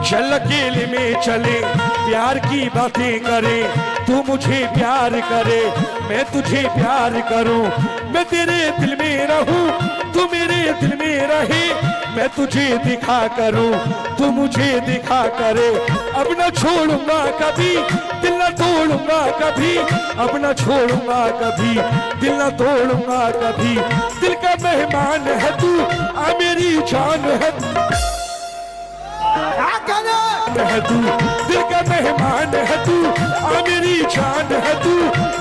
चल अकेले में चले, प्यार की बातें करें, तू मुझे प्यार करे, मैं तुझे प्यार करूं, मैं तेरे दिल में रहूं, तू मेरे दिल में रहे, मैं तुझे दिखा करूं, तू मुझे दिखा करे। अब न छोड़ूंगा कभी, दिल न तोड़ूंगा कभी, अब न छोड़ूंगा कभी, दिल न तोड़ूंगा कभी। दिल का मेहमान है तू, आ मेरी जान है तू, दिल का मेहमान है तू, आ मेरी जान है तू,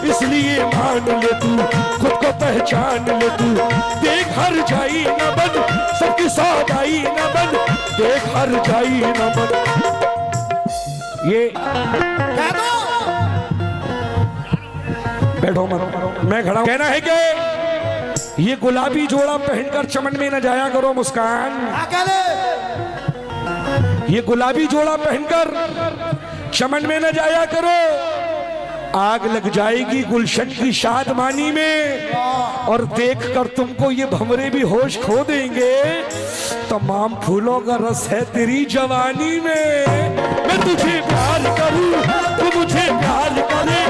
इसलिए मान ले तू, खुद को पहचान ले तू। देख हर जाई न बन, सबकी सौदाई न बन, देख हर जाई न बन। ये बैठो मत, मैं खड़ा हूं। कहना है कि ये गुलाबी जोड़ा पहनकर चमन में न जाया करो मुस्कान, ये गुलाबी जोड़ा पहनकर चमन में न जाया करो, आग लग जाएगी गुलशन की शादमानी में, और देखकर तुमको ये भंवरे भी होश खो देंगे। तमाम फूलों का रस है तेरी जवानी में। मैं तुझे प्यार करूं, तू मुझे प्यार करे,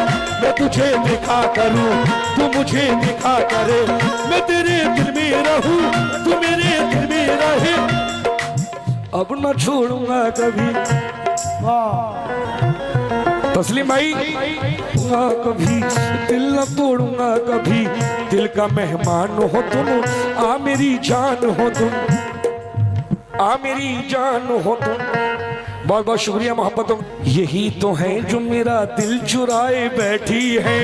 मैं तुझे दिखा करूं, तू मुझे दिखा करे, मैं तेरे दिल में रहूं, तू मेरे दिल में रहे, अब न छोड़ूंगा कभी। तस्लीम भाई, कभी दिल न तोड़ूंगा कभी, दिल का मेहमान हो तुम, आ मेरी जान हो तुम, आ मेरी जान हो तुम। बहुत बहुत शुक्रिया मोहब्बतों। यही तो है जो मेरा दिल चुराए बैठी है,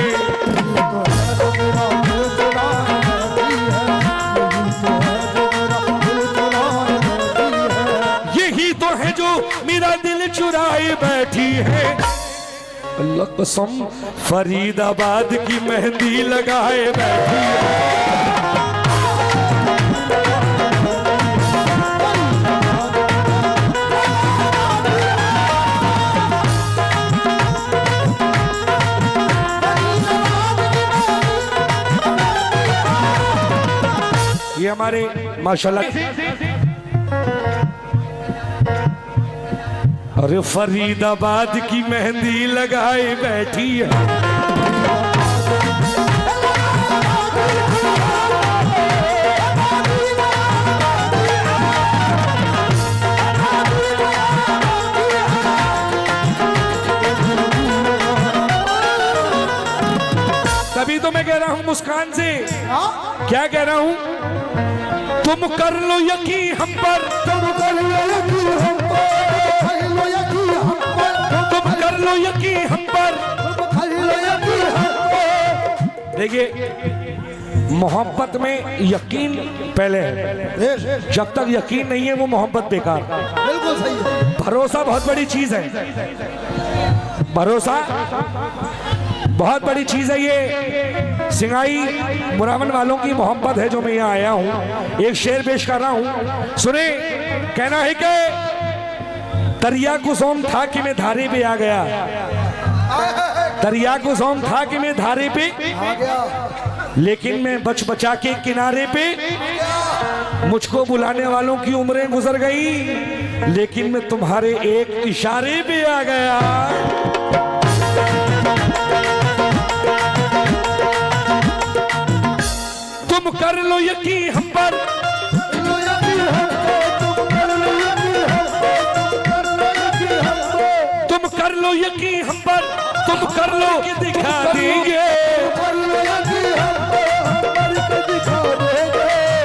यही तो है जो मेरा दिल चुराए बैठी है। अल्लाह कसम फरीदाबाद की मेहंदी लगाए बैठी है। ये हमारे माशाल्लाह, अरे फरीदाबाद की मेहंदी लगाए बैठी है। तभी तो मैं कह रहा हूं मुस्कान से, क्या कह रहा हूं, तुम कर लो यकीन हम पर, तुम कर लो यकीन हम पर, तुम कर लो यकीन हम पर। देखिए मोहब्बत में यकीन पहले है, जब तक यकीन नहीं है वो मोहब्बत बेकार। बिल्कुल सही है। भरोसा बहुत बड़ी चीज है, भरोसा बहुत बड़ी चीज है। ये सिंगाई मुरावन वालों की मोहब्बत है जो मैं यहाँ आया हूँ, एक शेर पेश कर रहा हूँ, सुने। कहना है कि दरिया को सोम था कि मैं धारे पे आ गया, दरिया को सोम था कि मैं धारे पे आ गया, लेकिन मैं बच बचा के किनारे पे, मुझको बुलाने वालों की उम्रें गुजर गई, लेकिन मैं तुम्हारे एक इशारे पे आ गया। तुम कर लो यकीन हम पर, तुम कर लो यकीन हम पर, तुम कर लो कि दिखा देंगे,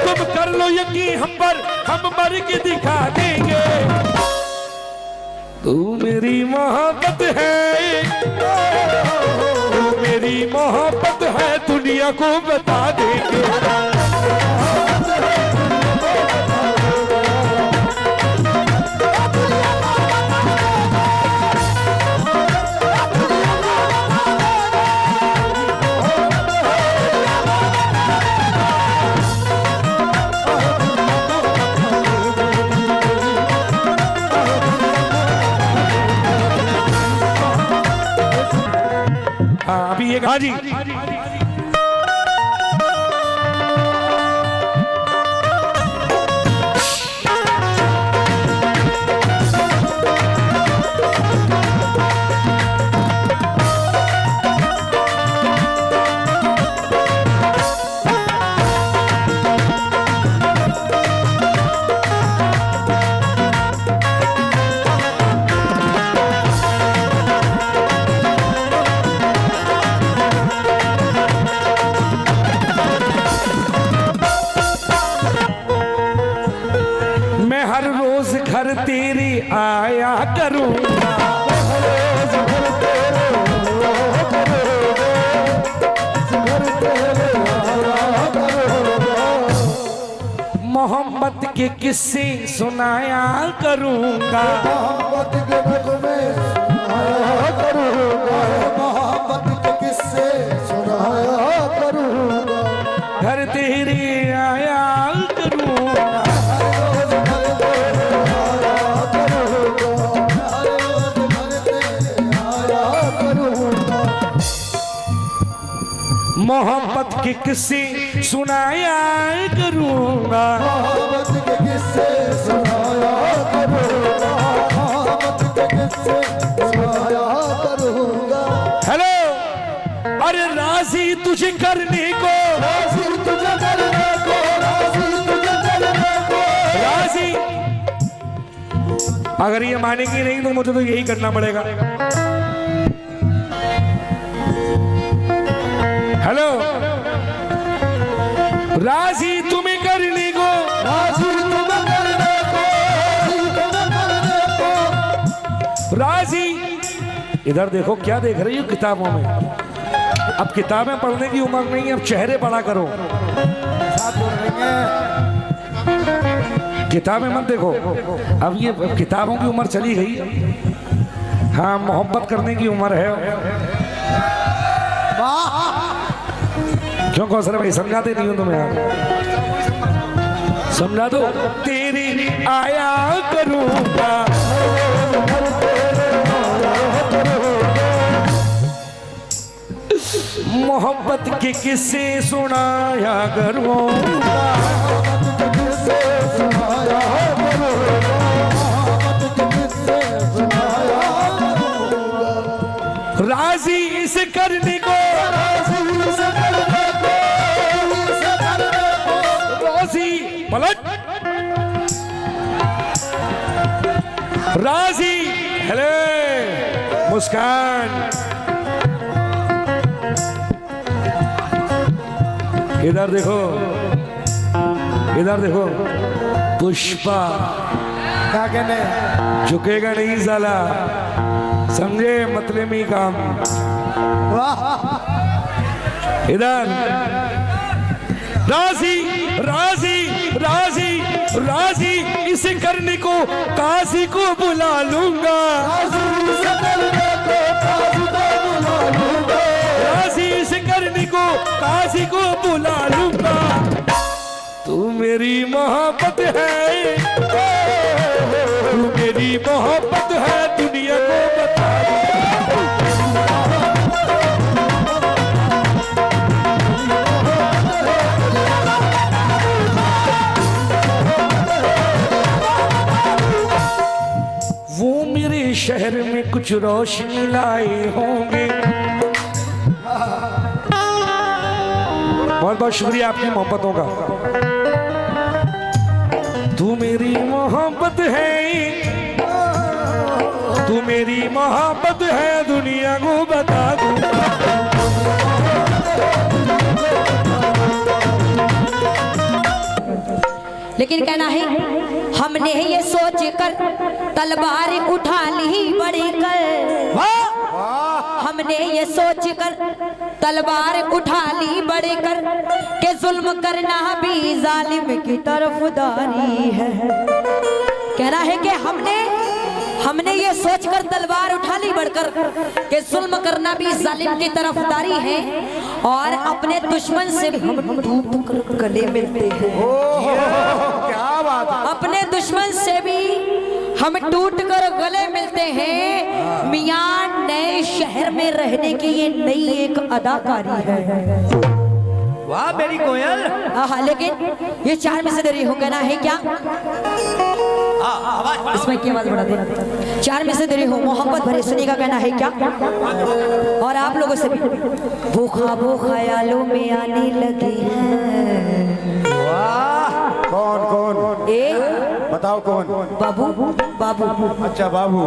तुम कर लो यकीन हम पर, हम मर के दिखा देंगे। तू मेरी मोहब्बत है, तू मेरी मोहब्बत है, दुनिया को बता देंगे। हाँ अभी एक, हाँ जी, रोज घर तेरे आया करूंगा, मोहब्बत के किस्से सुनाया करूंगा, मोहब्बत के नगमे सुनाया करूंगा, मोहब्बत के किस्से सुनाया करूंगा, घर तेरे आया करूंगा, हर रोज घर तेरे आया करूंगा, हर रोज घर तेरे आया करूंगा, मोहब्बत के किस्से सुनाया करूंगा, मोहब्बत के किस्से सुनाया करूंगा, मोहब्बत के किस्से सुनाया करूंगा। हेलो, अरे राजी तुझे करने को, राजी तुझे करने को, राजी तुझे करने को, राजी। अगर ये मानेंगी नहीं तो मुझे तो यही करना पड़ेगा। हेलो, राजी तुम्हें करने को, राजी तुम्हें करने को, राजी तुम्हें करने को, राजी। इधर देखो, क्या देख रही हो किताबों में? अब किताबें पढ़ने की उम्र नहीं, अब चेहरे पढ़ा करो। किताबें मत देखो, अब ये किताबों की उम्र चली गई। हाँ, मोहब्बत करने की उम्र है। क्यों कौशल भाई, समझाते नहीं हो तुम्हें यार? समझा दो। तेरी आया करूंगा, मोहब्बत के किस्से सुनाया करूंगा, किस्से सुनाया करूंगा, मोहब्बत के किस्से सुनाया करूंगा, राजी इस करने को, राजी इसे करने को, इसे करने को, राजी पलट, राजी। हेलो मुस्कान, इधर देखो, इधर देखो। पुष्पा क्या कहने? झुकेगा नहीं साला, समझे? मतलब ही काम। वाह, इधर राजी, राजी, राजी, राजी इसे करने को काशी को बुला लूंगा, राजी इसे करने को काशी को बुला लूंगा, राजी इसे करने को काशी को बुला लूंगा। तू मेरी मोहब्बत है, तू मेरी मोहब्बत है, दुनिया को बता दे। वो मेरे शहर में कुछ रोशनी लाए होंगे। बहुत बहुत शुक्रिया आपकी मोहब्बतों का। तू मेरी मोहब्बत है, तू मेरी मोहब्बत है, दुनिया को बता दूं। लेकिन कहना है हमने ये सोच कर तलवार उठा ली बड़ी कर, हमने ये सोच कर तलवार उठा ली बड़ी कर के जुल्म करना भी जालिम की तरफदारी है। कहना है कि हमने ये सोचकर तलवार उठा ली बढ़कर कि जुल्म करना भी जालिम की तरफदारी है, और अपने दुश्मन से भी हम टूट कर गले मिलते हैं। क्या बात है? अपने दुश्मन से भी हम टूट कर गले मिलते हैं। मियां नए शहर में रहने की ये नई एक अदाकारी है। वाह मेरी कोयल। हाँ, लेकिन ये 4 में से दे रही हूँ। कहना है क्या? इसमें की आवाज बढ़ा दे। 4 में से दे रही हूँ, मोहब्बत भरे सुनिएगा। कहना है क्या? और आप लोगों से भी वो ख्वाबों ख्यालों में आने लगी है। वाह, कौन कौन? बताओ कौन? बाबू, बाबू। अच्छा बाबू।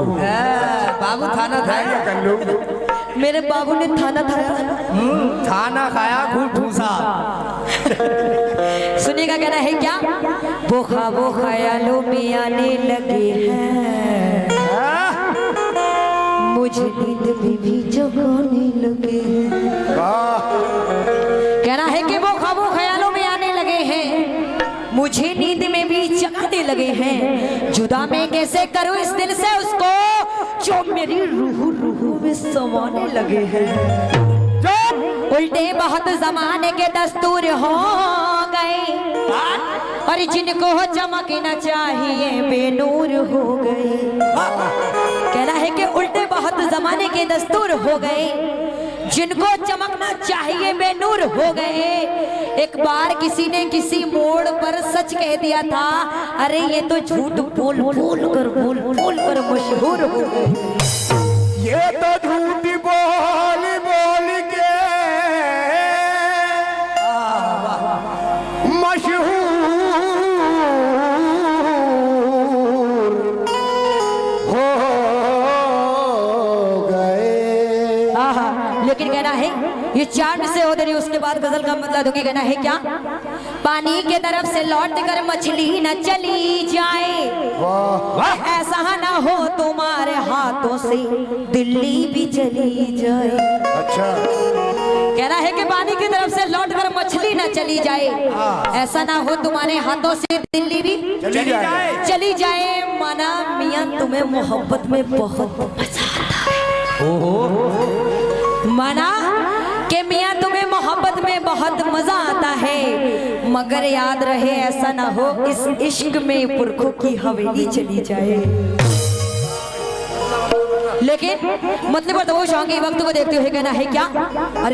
बाबू थाना खाया कल्लू। मेरे बाबू ने थाना खाया। थाना खाया खूब ठूसा। सुनिएगा कहना है क्या, वो ख्यालों में आने लगे हैं, मुझे नींद में भी जगाने लगे हैं। कहना है कि वो ख्यालों में आने लगे हैं, मुझे नींद में भी जगाने लगे हैं। जुदा मैं कैसे करूं इस दिल से उसको जो मेरी रूह में समाने लगे हैं। उल्टे बहुत जमाने के दस्तूर हो गए और जिनको चमकना चाहिए बेनूर हो गए। कहना है कि उल्टे बहुत जमाने के दस्तूर हो गए, जिनको चमकना चाहिए बेनूर हो गए। एक बार किसी ने किसी मोड़ पर सच कह दिया था, अरे ये तो झूठ बोल कर मशहूर हो गए। ये तो झूठ बोल बोल के मशहूर हो गए। लेकिन कहना है ये चांद से हो रही, उसके बाद गजल का मतलब दूंगी। कहना है क्या, पानी के तरफ से लौट कर मछली न चली जाए, ऐसा ना हो तुम्हारे हाथों से दिल्ली भी चली जाए। अच्छा कहना है कि पानी की तरफ से लौट कर मछली न चली जाए, ऐसा ना हो तुम्हारे हाथों से दिल्ली भी चली जाए। माना मियां तुम्हें मोहब्बत में बहुत मजा आता है, माना कि मियां तुम्हें मोहब्बत में बहुत मजा आता है, मगर याद रहे ऐसा ना हो इस इश्क में पुरखों की हवेली चली जाए। लेकिन मतलब तो वो वक्त को देखते हुए कहना है क्या, अरे